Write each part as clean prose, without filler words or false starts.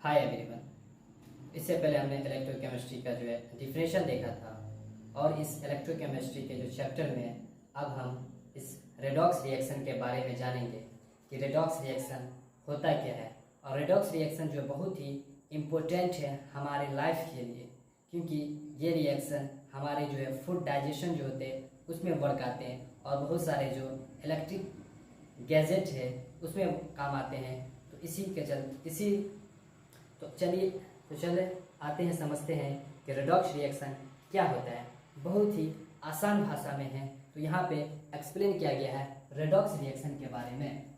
Hi everyone. इससे पहले हमने इलेक्ट्रोकेमिस्ट्री का जो है डिफिनेशन देखा था और इस इलेक्ट्रोकेमिस्ट्री के जो चैप्टर में अब हम इस रेडॉक्स रिएक्शन के बारे में जानेंगे कि रेडॉक्स रिएक्शन होता क्या है। और रेडॉक्स रिएक्शन जो बहुत ही इम्पोर्टेंट है हमारे लाइफ के लिए, क्योंकि ये रिएक्शन हमारे जो है फूड डाइजेशन जो होते हैं उसमें वर्क आते हैं और बहुत सारे जो इलेक्ट्रिक गैजेट है उसमें काम आते हैं। तो चलिए आते हैं, समझते हैं कि रेडॉक्स रिएक्शन क्या होता है। बहुत ही आसान भाषा में है, तो यहाँ पे एक्सप्लेन किया गया है रेडॉक्स रिएक्शन के बारे में।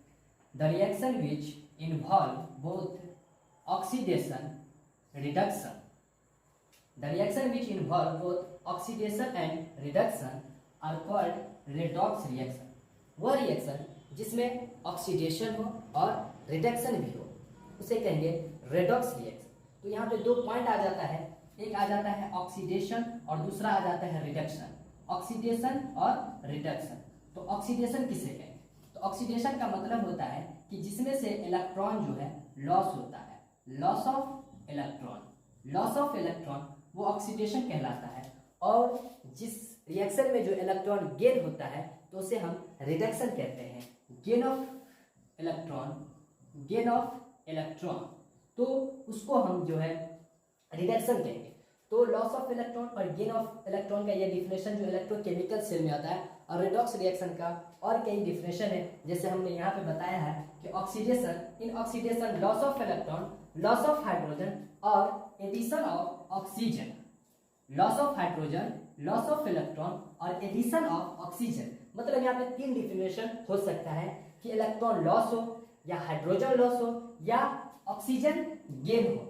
The reaction which involve both oxidation reduction. The reaction which involve both oxidation and reduction are called redox reaction. वह रिएक्शन जिसमें ऑक्सीडेशन हो और रिडक्शन भी हो उसे कहेंगे रेडॉक्स रिएक्शन। तो यहाँ पे दो पॉइंट आ जाता है, एक आ जाता है ऑक्सीडेशन और दूसरा आ जाता है रिडक्शन। ऑक्सीडेशन और रिडक्शन। तो ऑक्सीडेशन किसे कहेंगे? तो ऑक्सीडेशन का मतलब होता है कि जिसमें से इलेक्ट्रॉन जो है लॉस होता है, loss of electron. Loss of electron वो ऑक्सीडेशन कहलाता है। और जिस रिएक्शन में जो इलेक्ट्रॉन गेन होता है तो उसे हम रिडक्शन कहते हैं। गेन ऑफ इलेक्ट्रॉन तो उसको हम जो है रिडक्शन कहेंगे। तो लॉस ऑफ इलेक्ट्रॉन और गेन ऑफ इलेक्ट्रॉन का ये डिफिनेशन जो इलेक्ट्रोकेमिकल सेल में आता है। और रेडॉक्स रिएक्शन का और कई डिफिनेशन है, जैसे हमने यहाँ पे बताया है कि oxidation, in oxidation loss of electron, loss of hydrogen और addition of oxygen. Loss of hydrogen, loss of electron और एडिशन ऑफ ऑक्सीजन। मतलब यहाँ पे तीन डिफिनेशन हो सकता है कि इलेक्ट्रॉन लॉस हो या हाइड्रोजन लॉस हो या ऑक्सीजन गेन हो।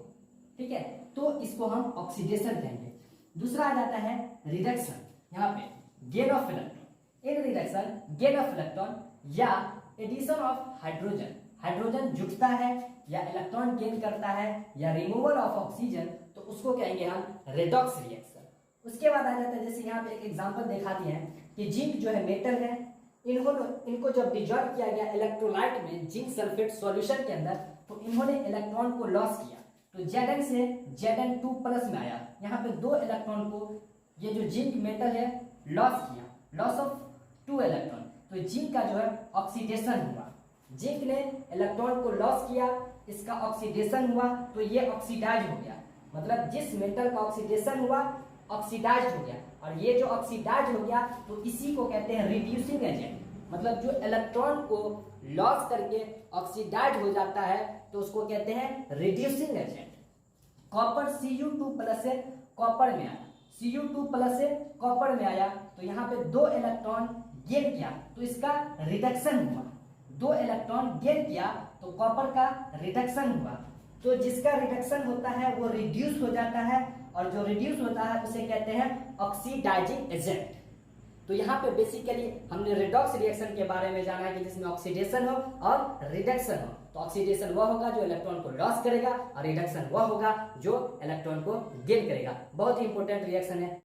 ठीक है, तो इसको हम ऑक्सीडेशन कहेंगे। दूसरा आ जाता है रिडक्शन, यहाँ पे gain of electron. In reduction gain of electron या एडिशन ऑफ हाइड्रोजन, हाइड्रोजन जुटता है या इलेक्ट्रॉन गेन करता है या रिमूवल ऑफ ऑक्सीजन, तो उसको कहेंगे हम रेडॉक्स रिएक्शन। उसके बाद आ जाता है, जैसे यहाँ पे एक एग्जांपल दिखा दिए हैं कि जिंक जो है मेटल है, इनको जब डिजॉल्व किया गया इलेक्ट्रोलाइट में जिंक सल्फेट सॉल्यूशन के अंदर, तो इन्होंने इलेक्ट्रॉन को लॉस किया। तो Zn से Zn2+ में आया। यहाँ पे दो इलेक्ट्रॉन को ये जो जिंक मेटल है लॉस किया, लॉस ऑफ 2 इलेक्ट्रॉन। तो जिंक का जो है ऑक्सीडेशन हुआ। जिंक ने इलेक्ट्रॉन को लॉस किया, इसका ऑक्सीडेशन हुआ, तो ये ऑक्सीडाइज हो गया। मतलब जिस मेटल का ऑक्सीडेशन हुआ ऑक्सीडाइज हो गया, और ये जो ऑक्सीडाइज हो गया तो इसी को कहते हैं रिड्यूसिंग एजेंट। मतलब जो इलेक्ट्रॉन को लॉस करके ऑक्सीडाइज हो जाता है तो उसको कहते हैं रिड्यूसिंग एजेंट। कॉपर Cu2+ से कॉपर में आया, Cu2+ से कॉपर में आया, तो यहाँ पे 2 इलेक्ट्रॉन गेन किया तो इसका रिडक्शन हुआ। 2 इलेक्ट्रॉन गेन किया तो कॉपर का रिडक्शन हुआ। तो जिसका रिडक्शन होता है वो रिड्यूस हो जाता है, और जो रिड्यूस होता है उसे कहते हैं ऑक्सीडाइजिंग एजेंट। तो यहाँ पे बेसिकली हमने रेडॉक्स रिएक्शन के बारे में जाना है कि जिसमें ऑक्सीडेशन हो और रिडक्शन हो। तो ऑक्सीडेशन वह होगा जो इलेक्ट्रॉन को लॉस करेगा और रिडक्शन वह होगा जो इलेक्ट्रॉन को गेन करेगा। बहुत ही इंपॉर्टेंट रिएक्शन है।